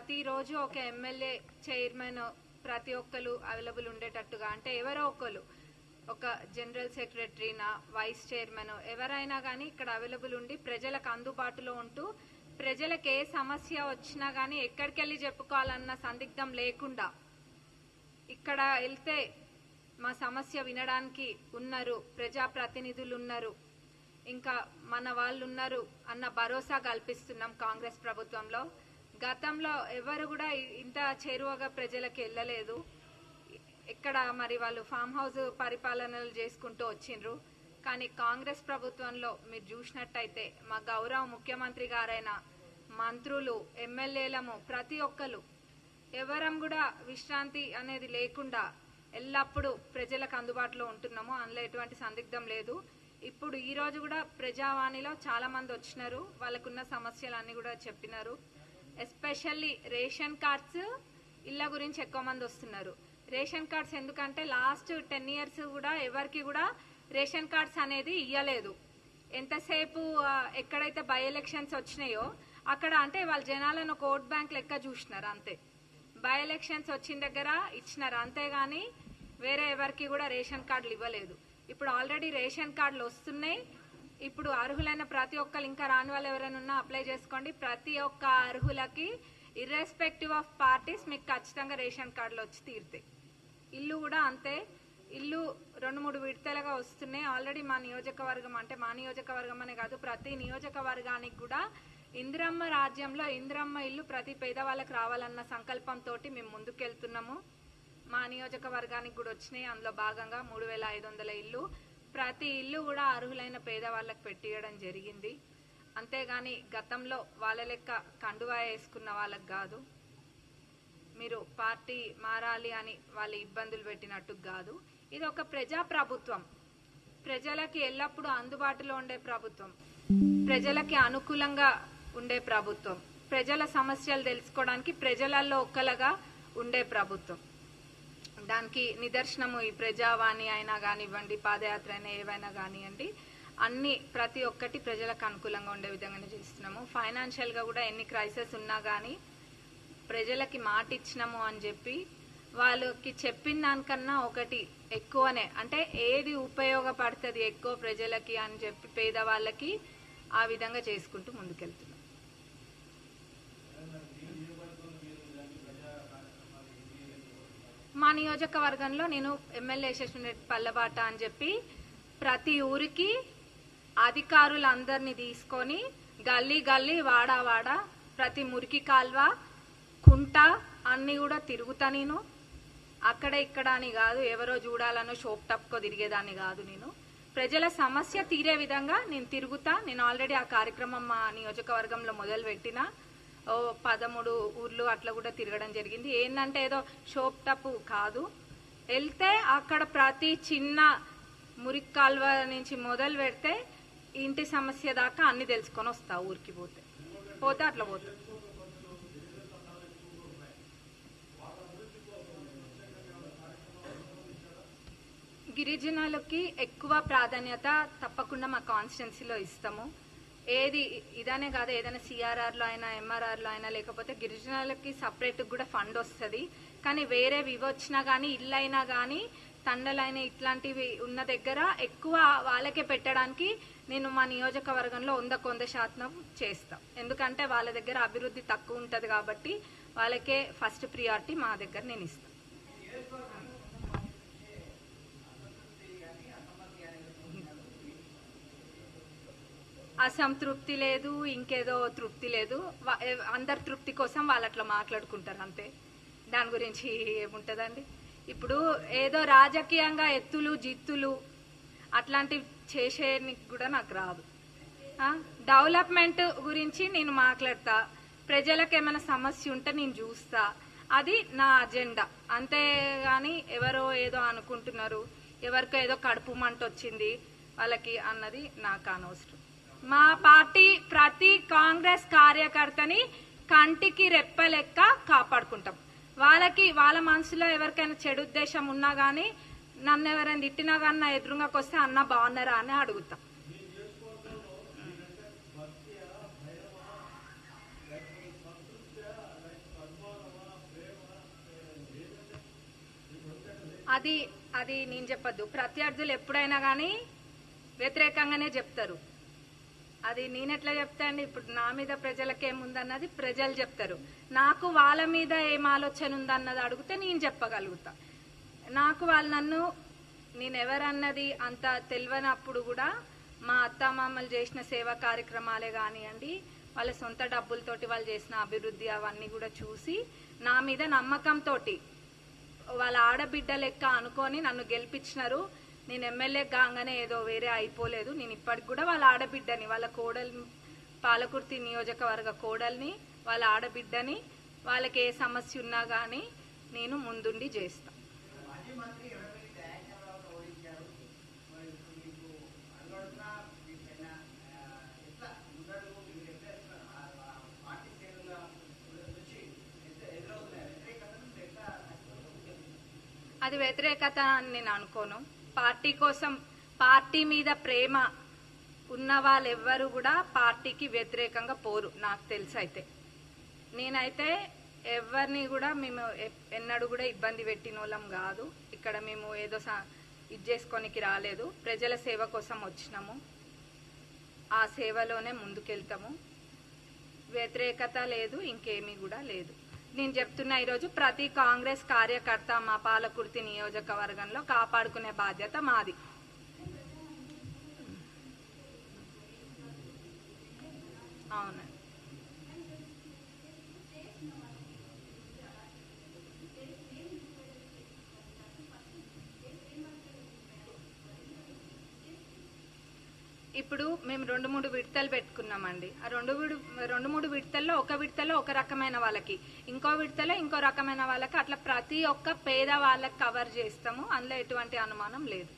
ప్రతిరోజు ఒక MLA chairman ప్రతి ఒక్కరు అవైలబుల్ ఉండేటట్టుగా, అంటే ఎవరో ఒకరు, ఒక జనరల్ సెక్రటరీనా, వైస్ చైర్మన్, ఎవరైనా కానీ ఇక్కడ అవైలబుల్ ఉండి ప్రజలకు అందుబాటులో ఉంటూ ప్రజలకు ఏ సమస్య వచ్చినా కానీ ఎక్కడికి వెళ్ళి చెప్పుకోవాలన్న సందిగ్ధం లేకుండా ఇక్కడ వెళ్తే మా సమస్య వినడానికి ఉన్నారు, ప్రజాప్రతినిధులు ఉన్నారు, ఇంకా మన వాళ్ళు ఉన్నారు అన్న భరోసా కల్పిస్తున్నాం కాంగ్రెస్ ప్రభుత్వంలో. గతంలో ఎవరు కూడా ఇంత చేరువగా ప్రజలకు వెళ్ళలేదు. ఇక్కడ మరి వాళ్ళు ఫామ్ హౌస్ పరిపాలనలు చేసుకుంటూ వచ్చిండ్రు. కానీ కాంగ్రెస్ ప్రభుత్వంలో మీరు చూసినట్టయితే మా గౌరవ ముఖ్యమంత్రి గారైన మంత్రులు, ఎమ్మెల్యేలము ప్రతి ఒక్కరు ఎవరం కూడా విశ్రాంతి అనేది లేకుండా ఎల్లప్పుడూ ప్రజలకు అందుబాటులో ఉంటున్నాము. అందులో ఎటువంటి సందిగ్ధం లేదు. ఇప్పుడు ఈ రోజు కూడా ప్రజావాణిలో చాలా మంది వచ్చినారు, వాళ్ళకున్న సమస్యలన్నీ కూడా చెప్పినారు. ఎస్పెషల్లీ రేషన్ కార్డ్స్ ఇళ్ళ గురించి ఎక్కువ మంది వస్తున్నారు. రేషన్ కార్డ్స్ ఎందుకంటే లాస్ట్ 10 years కూడా ఎవరికి కూడా రేషన్ కార్డ్స్ అనేది ఇయ్యలేదు. ఎంతసేపు ఎక్కడైతే బై ఎలక్షన్స్ వచ్చినాయో అక్కడ అంటే వాళ్ళ జనాలను ఒక ఓట్ బ్యాంక్ లెక్క చూసినారు అంతే. బై ఎలక్షన్స్ వచ్చిన దగ్గర ఇచ్చినారు అంతేగాని వేరే ఎవరికి కూడా రేషన్ కార్డులు ఇవ్వలేదు. ఇప్పుడు ఆల్రెడీ రేషన్ కార్డులు వస్తున్నాయి. ఇప్పుడు అర్హులైన ప్రతి ఒక్కరు, ఇంకా రాని వాళ్ళు ఎవరైనా ఉన్నా అప్లై చేసుకోండి. ప్రతి ఒక్క అర్హులకి ఇర్రెస్పెక్టివ్ ఆఫ్ పార్టీస్ మీకు ఖచ్చితంగా రేషన్ కార్డులు వచ్చి తీరుతాయి. ఇల్లు కూడా అంతే. ఇల్లు 2-3 విడతలుగా వస్తున్నాయి. ఆల్రెడీ మా నియోజకవర్గం, అంటే మా నియోజకవర్గం అనే కాదు ప్రతి నియోజకవర్గానికి కూడా ఇందిరమ్మ రాజ్యంలో ఇందిరమ్మ ఇల్లు ప్రతి పేదవాళ్ళకి రావాలన్న సంకల్పంతో మేము ముందుకెళ్తున్నాము. మా నియోజకవర్గానికి కూడా వచ్చినాయి. అందులో భాగంగా 3500 ఇల్లు, ప్రతి ఇల్లు కూడా అర్హులైన పేదవాళ్ళకి పెట్టియడం జరిగింది. అంతేగాని గతంలో వాళ్ళ లెక్క కండువా వేసుకున్న వాళ్ళకి కాదు. మీరు పార్టీ మారాలి అని వాళ్ళు ఇబ్బందులు పెట్టినట్టు కాదు. ఇది ఒక ప్రజా ప్రభుత్వం, ప్రజలకి ఎల్లప్పుడూ అందుబాటులో ఉండే ప్రభుత్వం, ప్రజలకి అనుకూలంగా ఉండే ప్రభుత్వం, ప్రజల సమస్యలు తెలుసుకోవడానికి ప్రజలలో ఒక్కలుగా ఉండే ప్రభుత్వం. దానికి నిదర్శనము ఈ ప్రజావాణి అయినా కానివ్వండి, పాదయాత్ర అయినా ఏవైనా కానివ్వండి, అన్ని ప్రతి ఒక్కటి ప్రజలకు అనుకూలంగా ఉండే విధంగానే చేస్తున్నాము. ఫైనాన్షియల్గా కూడా ఎన్ని క్రైసిస్ ఉన్నా కానీ ప్రజలకి మాట ఇచ్చినాము అని చెప్పి వాళ్ళకి చెప్పిన దానికన్నా ఒకటి ఎక్కువనే, అంటే ఏది ఉపయోగపడుతుంది ఎక్కువ ప్రజలకి అని చెప్పి పేదవాళ్ళకి ఆ విధంగా చేసుకుంటూ ముందుకెళ్తున్నాం. మా నియోజకవర్గంలో నేను ఎమ్మెల్యే యశస్విని పల్లబాట అని చెప్పి ప్రతి ఊరికి అధికారులందరినీ తీసుకొని గల్లీ గల్లీ, వాడా వాడా, ప్రతి మురికి కాల్వ, కుంట అన్ని కూడా తిరుగుతా. నేను అక్కడ ఇక్కడ అని కాదు, ఎవరో చూడాలనో షోప్ టప్కో తిరిగేదాన్ని కాదు. నేను ప్రజల సమస్య తీరే విధంగా నేను తిరుగుతా. నేను ఆల్రెడీ ఆ కార్యక్రమం మా నియోజకవర్గంలో మొదలు పెట్టిన 13 ఊర్లు అట్లా కూడా తిరగడం జరిగింది. ఏంటంటే ఏదో షోప్ టప్ కాదు, వెళ్తే అక్కడ ప్రతి చిన్న మురికి కాల్వ నుంచి మొదలు పెడితే ఇంటి సమస్య దాకా అన్ని తెలుసుకొని వస్తా. ఊరికి పోతే అట్లా పోతా. గిరిజనులకి ఎక్కువ ప్రాధాన్యత తప్పకుండా మా కాన్స్టిట్యున్సీలో ఇస్తాము. ఏది ఇదనే కాదు, ఏదైనా సిఆర్ఆర్లో అయినా, ఎంఆర్ఆర్లో అయినా, లేకపోతే గిరిజనులకి సపరేట్ కూడా ఫండ్ వస్తుంది. కానీ వేరేవి వచ్చినా కానీ, ఇల్లు అయినా కానీ, తండలైన ఇట్లాంటివి ఉన్న దగ్గర ఎక్కువ వాళ్ళకే పెట్టడానికి నేను మా నియోజకవర్గంలో 100% చేస్తాం. ఎందుకంటే వాళ్ళ దగ్గర అభివృద్ధి తక్కువ ఉంటుంది కాబట్టి వాళ్ళకే ఫస్ట్ ప్రియారిటీ మా దగ్గర నేను ఇస్తాను. అసంతృప్తి లేదు, ఇంకేదో తృప్తి లేదు. అందరి తృప్తి కోసం వాళ్ళు అట్లా మాట్లాడుకుంటారు అంతే. దాని గురించి ఏముంటుందండి. ఇప్పుడు ఏదో రాజకీయంగా ఎత్తులు జిత్తులు అట్లాంటివి చేసేనికి కూడా నాకు రాదు. డెవలప్మెంట్ గురించి నేను మాట్లాడతా, ప్రజలకు ఏమైనా సమస్య ఉంటే నేను చూస్తా, అది నా అజెండా. అంతేగాని ఎవరో ఏదో అనుకుంటున్నారు, ఎవరికో ఏదో కడుపు మంట వచ్చింది వాళ్ళకి అన్నది నాకు అనవసరం. మా పార్టీ ప్రతి కాంగ్రెస్ కార్యకర్తని కంటికి రెప్పలెక్క కాపాడుకుంటాం. వాళ్ళ మనసులో ఎవరికైనా చెడు ఉద్దేశం ఉన్నా గానీ, నన్ను ఎవరైనా తిట్టినా కానీ నా ఎదురుగాకి వస్తే అన్న బాగున్నారా అని అడుగుతా. అది అది నేను చెప్పద్దు. ప్రత్యర్థులు ఎప్పుడైనా కానీ వ్యతిరేకంగానే చెప్తారు. అది నేనెట్లా చెప్తా అండి? ఇప్పుడు నా మీద ప్రజలకేముందన్నది ప్రజలు చెప్తారు. నాకు వాళ్ళ మీద ఏం ఆలోచన ఉందన్నది అడిగితే నేను చెప్పగలుగుతా. నాకు వాళ్ళు నన్ను నేను ఎవరన్నది అంత తెలియనప్పుడు కూడా మా అత్తమామలు చేసిన సేవా కార్యక్రమాలే కానివ్వండి, వాళ్ళ సొంత డబ్బులతోటి వాళ్ళు చేసిన అభివృద్ధి అవన్నీ కూడా చూసి నా మీద నమ్మకంతో వాళ్ళ ఆడబిడ్డ లెక్క అనుకొని నన్ను గెలిపించినారు. నేను ఎమ్మెల్యే కాగానే ఏదో వేరే అయిపోలేదు. నేను ఇప్పటికి కూడా వాళ్ళ ఆడబిడ్డని, వాళ్ళ కోడలు, పాలకుర్తి నియోజకవర్గ కోడల్ని, వాళ్ళ ఆడబిడ్డని. వాళ్ళకి ఏ సమస్య ఉన్నా కానీ నేను ముందుండి చేస్తా. అది వ్యతిరేకత అని నేను అనుకోను. పార్టీ కోసం, పార్టీ మీద ప్రేమ ఉన్న వాళ్ళు ఎవ్వరు కూడా పార్టీకి వ్యతిరేకంగా పోరు. నాకు తెలిసి అయితే నేనైతే ఎవరిని కూడా మేము ఎన్నడూ కూడా ఇబ్బంది పెట్టిన వాళ్ళం కాదు. ఇక్కడ మేము ఏదో ఇది చేసుకోనికి రాలేదు. ప్రజల సేవ కోసం వచ్చినాము. ఆ సేవలోనే ముందుకెళ్తాము. వ్యతిరేకత లేదు, ఇంకేమీ కూడా లేదు. నేను చెప్తున్నా, ఈరోజు ప్రతి కాంగ్రెస్ కార్యకర్త మా పాలకుర్తి నియోజకవర్గంలో కాపాడుకునే బాధ్యత మాది. అవునండి. ఇప్పుడు మేము 2-3 విడతలు పెట్టుకున్నామండి. ఆ 2-3 విడతల్లో ఒక విడతలో ఒక రకమైన వాళ్ళకి, ఇంకో విడతలో ఇంకో రకమైన వాళ్ళకి, అట్లా ప్రతి ఒక్క పేద వాళ్ళకి కవర్ చేస్తాము. అందులో ఎటువంటి అనుమానం లేదు.